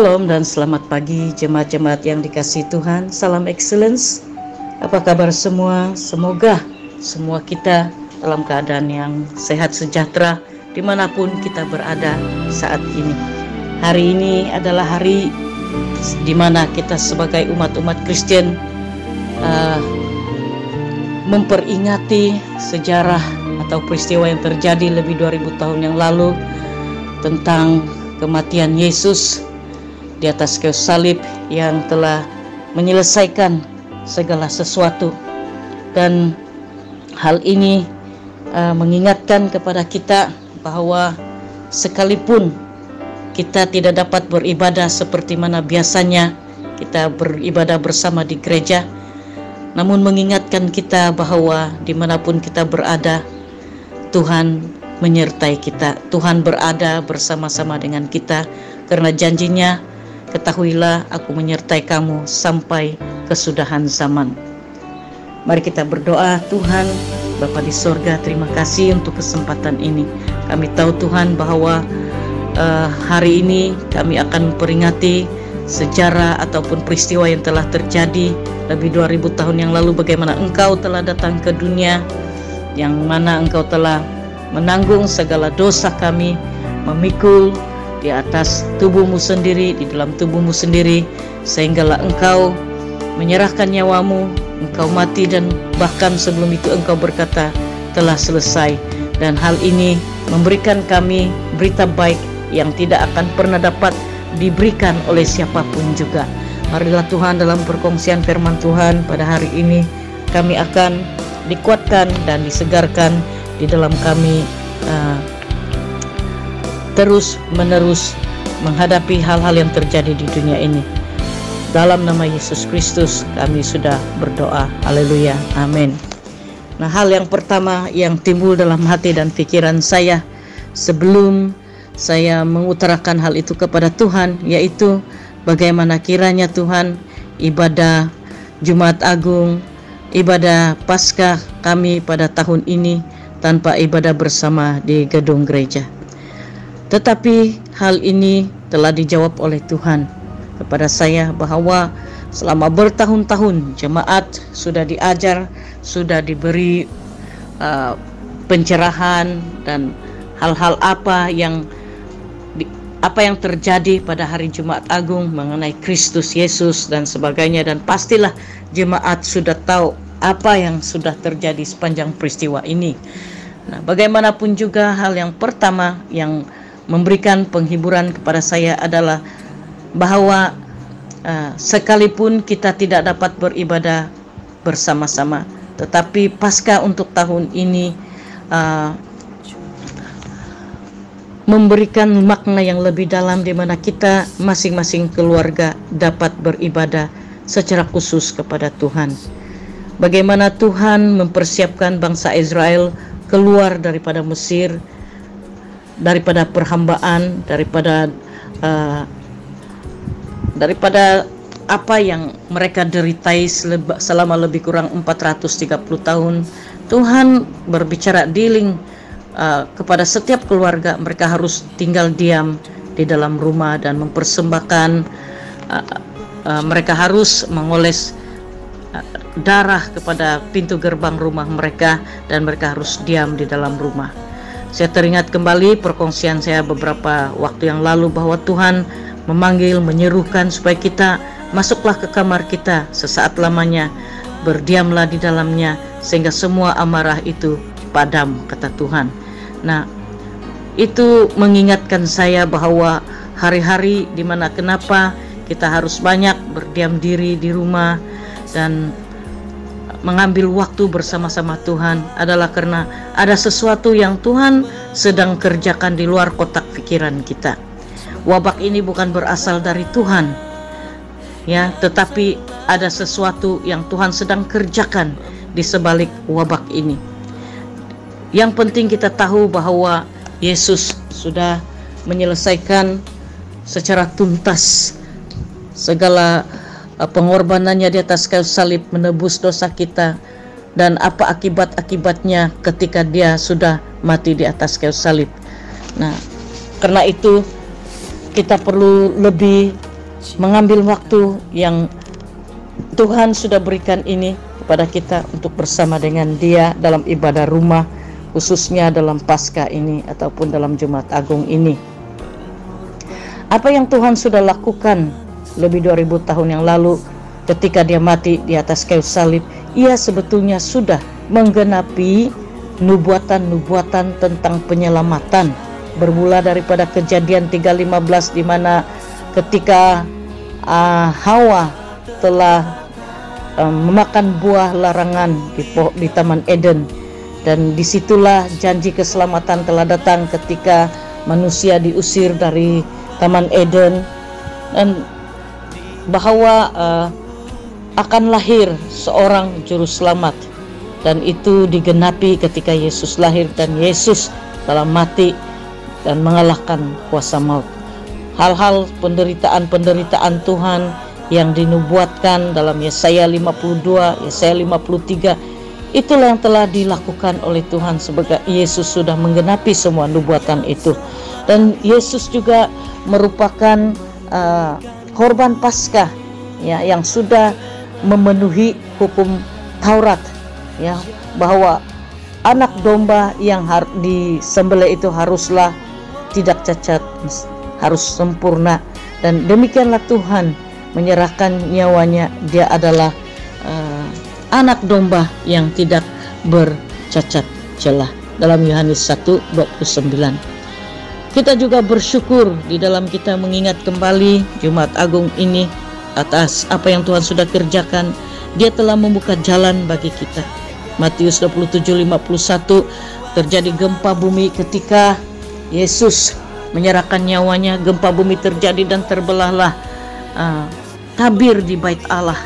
Shalom dan selamat pagi jemaat-jemaat yang dikasihi Tuhan. Salam excellence. Apa kabar semua? Semoga semua kita dalam keadaan yang sehat sejahtera dimanapun kita berada saat ini. Hari ini adalah hari di mana kita sebagai umat-umat Kristen memperingati sejarah atau peristiwa yang terjadi lebih 2000 tahun yang lalu tentang kematian Yesus di atas kayu salib yang telah menyelesaikan segala sesuatu. Dan hal ini mengingatkan kepada kita bahwa sekalipun kita tidak dapat beribadah seperti mana biasanya kita beribadah bersama di gereja, namun mengingatkan kita bahwa dimanapun kita berada, Tuhan menyertai kita. Tuhan berada bersama-sama dengan kita, karena janjinya, ketahuilah aku menyertai kamu sampai kesudahan zaman. Mari kita berdoa. Tuhan Bapa di sorga, terima kasih untuk kesempatan ini. Kami tahu Tuhan bahwa hari ini kami akan memperingati sejarah ataupun peristiwa yang telah terjadi lebih 2000 tahun yang lalu, bagaimana Engkau telah datang ke dunia, yang mana Engkau telah menanggung segala dosa kami, memikul di atas tubuhmu sendiri, di dalam tubuhmu sendiri, sehinggalah Engkau menyerahkan nyawamu, Engkau mati, dan bahkan sebelum itu Engkau berkata telah selesai. Dan hal ini memberikan kami berita baik yang tidak akan pernah dapat diberikan oleh siapapun juga. Marilah Tuhan, dalam perkongsian firman Tuhan pada hari ini kami akan dikuatkan dan disegarkan di dalam kami terus menerus menghadapi hal-hal yang terjadi di dunia ini. Dalam nama Yesus Kristus kami sudah berdoa. Haleluya, amin. Nah, hal yang pertama yang timbul dalam hati dan pikiran saya sebelum saya mengutarakan hal itu kepada Tuhan, yaitu bagaimana kiranya Tuhan ibadah Jumat Agung, ibadah Paskah kami pada tahun ini tanpa ibadah bersama di gedung gereja. Tetapi hal ini telah dijawab oleh Tuhan kepada saya bahwa selama bertahun-tahun jemaat sudah diajar, sudah diberi pencerahan dan hal-hal apa yang terjadi pada hari Jumat Agung mengenai Kristus Yesus dan sebagainya, dan pastilah jemaat sudah tahu apa yang sudah terjadi sepanjang peristiwa ini. Nah, bagaimanapun juga hal yang pertama yang memberikan penghiburan kepada saya adalah bahwa sekalipun kita tidak dapat beribadah bersama-sama, tetapi Paskah untuk tahun ini memberikan makna yang lebih dalam, di mana kita masing-masing keluarga dapat beribadah secara khusus kepada Tuhan. Bagaimana Tuhan mempersiapkan bangsa Israel keluar daripada Mesir, daripada perhambaan, daripada apa yang mereka deritai selama lebih kurang 430 tahun. Tuhan berbicara dealing kepada setiap keluarga, mereka harus tinggal diam di dalam rumah dan mempersembahkan, mereka harus mengoles darah kepada pintu gerbang rumah mereka, dan mereka harus diam di dalam rumah. Saya teringat kembali perkongsian saya beberapa waktu yang lalu bahwa Tuhan memanggil, menyerukan supaya kita masuklah ke kamar kita sesaat lamanya, berdiamlah di dalamnya sehingga semua amarah itu padam, kata Tuhan. Nah, itu mengingatkan saya bahwa hari-hari dimana kenapa kita harus banyak berdiam diri di rumah dan mengambil waktu bersama-sama Tuhan adalah karena ada sesuatu yang Tuhan sedang kerjakan di luar kotak pikiran kita. Wabak ini bukan berasal dari Tuhan, ya, tetapi ada sesuatu yang Tuhan sedang kerjakan di sebalik wabak ini. Yang penting kita tahu bahwa Yesus sudah menyelesaikan secara tuntas segala pengorbanannya di atas kayu salib, menebus dosa kita, dan apa akibat-akibatnya ketika dia sudah mati di atas kayu salib. Nah, karena itu kita perlu lebih mengambil waktu yang Tuhan sudah berikan ini kepada kita untuk bersama dengan Dia dalam ibadah rumah, khususnya dalam Paskah ini ataupun dalam Jumat Agung ini. Apa yang Tuhan sudah lakukan lebih 2000 tahun yang lalu ketika Dia mati di atas kayu salib, Ia sebetulnya sudah menggenapi nubuatan-nubuatan tentang penyelamatan, bermula daripada Kejadian 3:15, di mana ketika Hawa telah memakan buah larangan di Taman Eden, dan disitulah janji keselamatan telah datang ketika manusia diusir dari Taman Eden, dan bahwa akan lahir seorang juru selamat, dan itu digenapi ketika Yesus lahir dan Yesus telah mati dan mengalahkan kuasa maut. Hal-hal penderitaan Tuhan yang dinubuatkan dalam Yesaya 52, Yesaya 53, itulah yang telah dilakukan oleh Tuhan sebagai Yesus sudah menggenapi semua nubuatan itu. Dan Yesus juga merupakan korban Paskah, ya, yang sudah memenuhi hukum Taurat, ya, bahwa anak domba yang disembelih itu haruslah tidak cacat, harus sempurna. Dan demikianlah Tuhan menyerahkan nyawanya. Dia adalah anak domba yang tidak bercacat celah, dalam Yohanes 1:29. Kita juga bersyukur di dalam kita mengingat kembali Jumat Agung ini atas apa yang Tuhan sudah kerjakan. Dia telah membuka jalan bagi kita. Matius 27:51, terjadi gempa bumi ketika Yesus menyerahkan nyawanya. Gempa bumi terjadi dan terbelahlah tabir di bait Allah.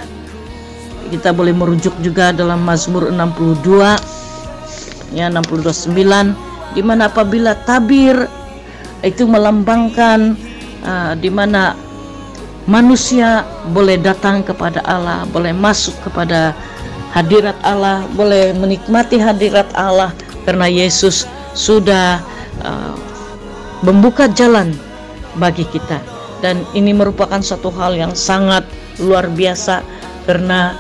Kita boleh merujuk juga dalam Mazmur 62, ya, 62:9, di mana apabila tabir itu melambangkan di mana manusia boleh datang kepada Allah, boleh masuk kepada hadirat Allah, boleh menikmati hadirat Allah, karena Yesus sudah membuka jalan bagi kita. Dan ini merupakan satu hal yang sangat luar biasa, karena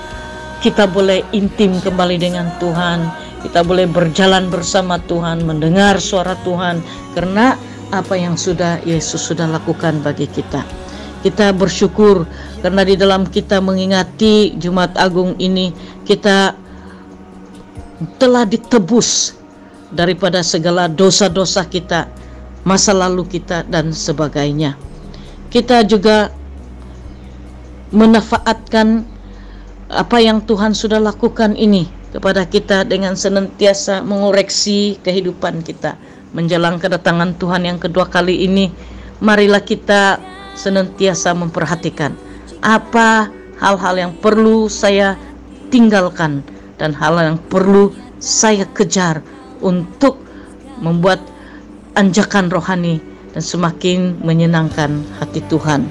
kita boleh intim kembali dengan Tuhan, kita boleh berjalan bersama Tuhan, mendengar suara Tuhan, karena apa yang sudah Yesus sudah lakukan bagi kita. Kita bersyukur karena di dalam kita mengingati Jumat Agung ini, kita telah ditebus daripada segala dosa-dosa kita, masa lalu kita dan sebagainya. Kita juga memanfaatkan apa yang Tuhan sudah lakukan ini kepada kita dengan senantiasa mengoreksi kehidupan kita menjelang kedatangan Tuhan yang kedua kali ini. Marilah kita senantiasa memperhatikan apa hal-hal yang perlu saya tinggalkan dan hal yang perlu saya kejar untuk membuat anjakan rohani dan semakin menyenangkan hati Tuhan.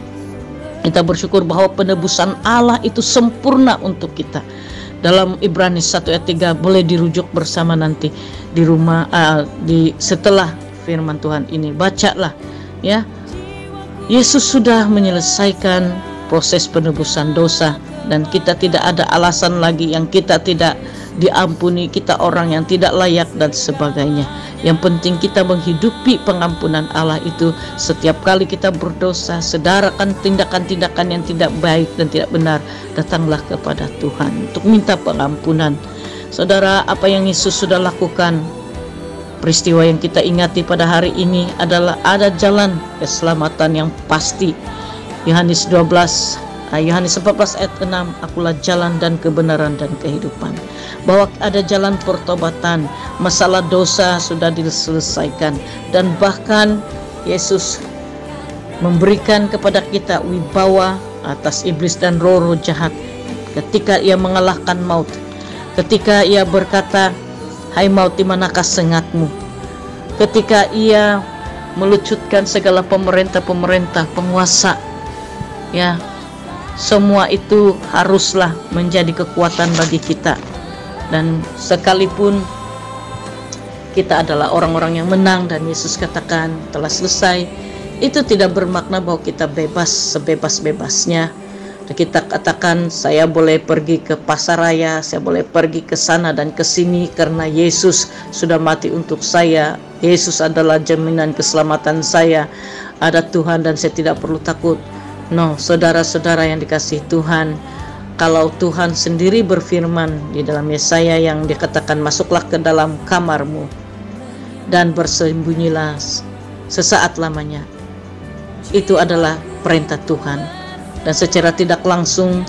Kita bersyukur bahwa penebusan Allah itu sempurna untuk kita. Dalam Ibrani 1:3 boleh dirujuk bersama nanti di rumah, setelah firman Tuhan ini. Bacalah, ya. Yesus sudah menyelesaikan proses penebusan dosa, dan kita tidak ada alasan lagi yang kita tidak diampuni, kita orang yang tidak layak dan sebagainya. Yang penting kita menghidupi pengampunan Allah itu. Setiap kali kita berdosa, sedarakan tindakan-tindakan yang tidak baik dan tidak benar, datanglah kepada Tuhan untuk minta pengampunan. Saudara, apa yang Yesus sudah lakukan, peristiwa yang kita ingati pada hari ini adalah ada jalan keselamatan yang pasti. Yohanes 14 ayat 6, akulah jalan dan kebenaran dan kehidupan. Bahwa ada jalan pertobatan, masalah dosa sudah diselesaikan, dan bahkan Yesus memberikan kepada kita wibawa atas iblis dan roh-roh jahat ketika ia mengalahkan maut, ketika ia berkata, hai maut, di manakah sengatmu? Ketika ia melucutkan segala pemerintah-pemerintah, penguasa, ya, semua itu haruslah menjadi kekuatan bagi kita. Dan sekalipun kita adalah orang-orang yang menang, dan Yesus katakan telah selesai, itu tidak bermakna bahwa kita bebas sebebas-bebasnya. Kita katakan saya boleh pergi ke pasar raya, saya boleh pergi ke sana dan ke sini karena Yesus sudah mati untuk saya. Yesus adalah jaminan keselamatan saya. Ada Tuhan dan saya tidak perlu takut. No, saudara-saudara yang dikasihi Tuhan, kalau Tuhan sendiri berfirman di dalam Yesaya yang dikatakan, masuklah ke dalam kamarmu dan bersembunyilah sesaat lamanya. Itu adalah perintah Tuhan. Dan secara tidak langsung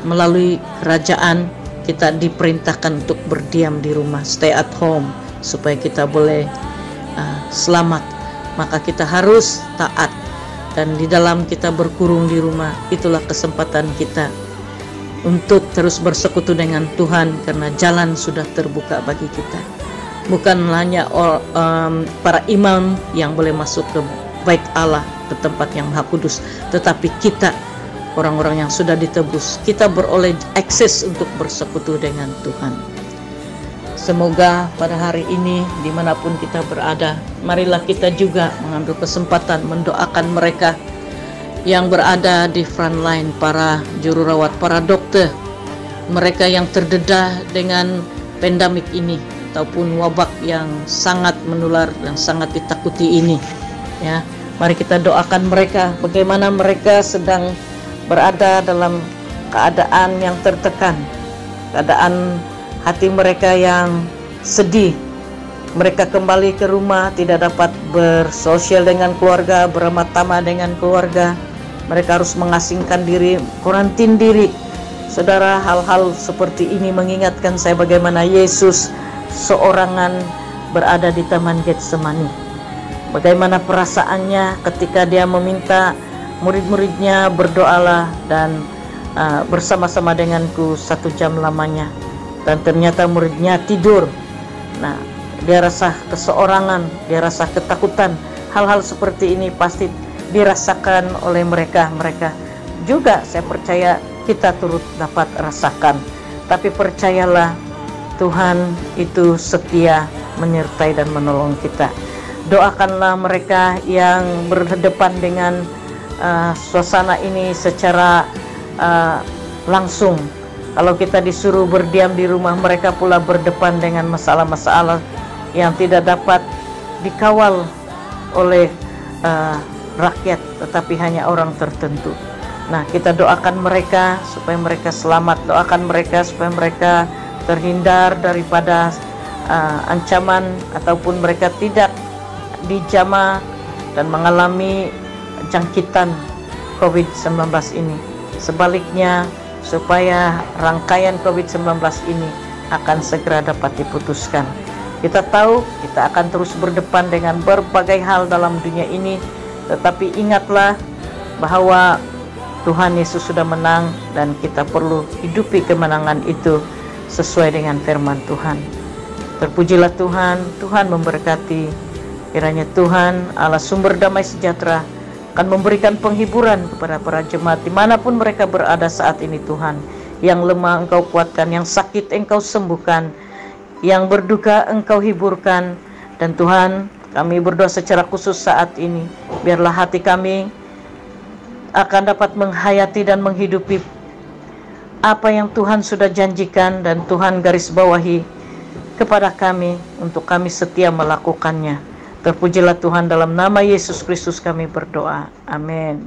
melalui kerajaan kita diperintahkan untuk berdiam di rumah, stay at home, supaya kita boleh selamat. Maka kita harus taat, dan di dalam kita berkurung di rumah, itulah kesempatan kita untuk terus bersekutu dengan Tuhan, karena jalan sudah terbuka bagi kita. Bukan hanya para imam yang boleh masuk ke bait Allah, ke tempat yang Maha Kudus, tetapi kita, orang-orang yang sudah ditebus, kita beroleh akses untuk bersekutu dengan Tuhan. Semoga pada hari ini dimanapun kita berada, marilah kita juga mengambil kesempatan mendoakan mereka yang berada di front line, para juru rawat, para dokter, mereka yang terdedah dengan pandemik ini ataupun wabak yang sangat menular dan sangat ditakuti ini. Ya, mari kita doakan mereka, bagaimana mereka sedang berada dalam keadaan yang tertekan, keadaan hati mereka yang sedih. Mereka kembali ke rumah, tidak dapat bersosial dengan keluarga, beramah-tamah dengan keluarga. Mereka harus mengasingkan diri, karantin diri. Saudara, hal-hal seperti ini mengingatkan saya bagaimana Yesus seorangan berada di Taman Getsemani. Bagaimana perasaannya ketika dia meminta murid-muridnya, berdoalah dan bersama-sama denganku 1 jam lamanya, dan ternyata muridnya tidur. Nah, dia rasa keseorangan, dia rasa ketakutan. Hal-hal seperti ini pasti dirasakan oleh mereka juga. Saya percaya kita turut dapat rasakan. Tapi percayalah, Tuhan itu setia menyertai dan menolong kita. Doakanlah mereka yang berhadapan dengan suasana ini secara langsung. Kalau kita disuruh berdiam di rumah, mereka pula berdepan dengan masalah-masalah yang tidak dapat dikawal oleh rakyat, tetapi hanya orang tertentu. Nah, kita doakan mereka supaya mereka selamat, doakan mereka supaya mereka terhindar daripada ancaman, ataupun mereka tidak dijamah dan mengalami jangkitan COVID-19 ini. Sebaliknya, supaya rangkaian COVID-19 ini akan segera dapat diputuskan. Kita tahu kita akan terus berdepan dengan berbagai hal dalam dunia ini, tetapi ingatlah bahwa Tuhan Yesus sudah menang dan kita perlu hidupi kemenangan itu sesuai dengan firman Tuhan. Terpujilah Tuhan, Tuhan memberkati. Kiranya Tuhan Allah sumber damai sejahtera akan memberikan penghiburan kepada para jemaat dimanapun mereka berada saat ini. Tuhan, yang lemah Engkau kuatkan, yang sakit Engkau sembuhkan, yang berduka Engkau hiburkan. Dan Tuhan, kami berdoa secara khusus saat ini, biarlah hati kami akan dapat menghayati dan menghidupi apa yang Tuhan sudah janjikan dan Tuhan garis bawahi kepada kami, untuk kami setia melakukannya. Terpujilah Tuhan, dalam nama Yesus Kristus kami berdoa. Amin.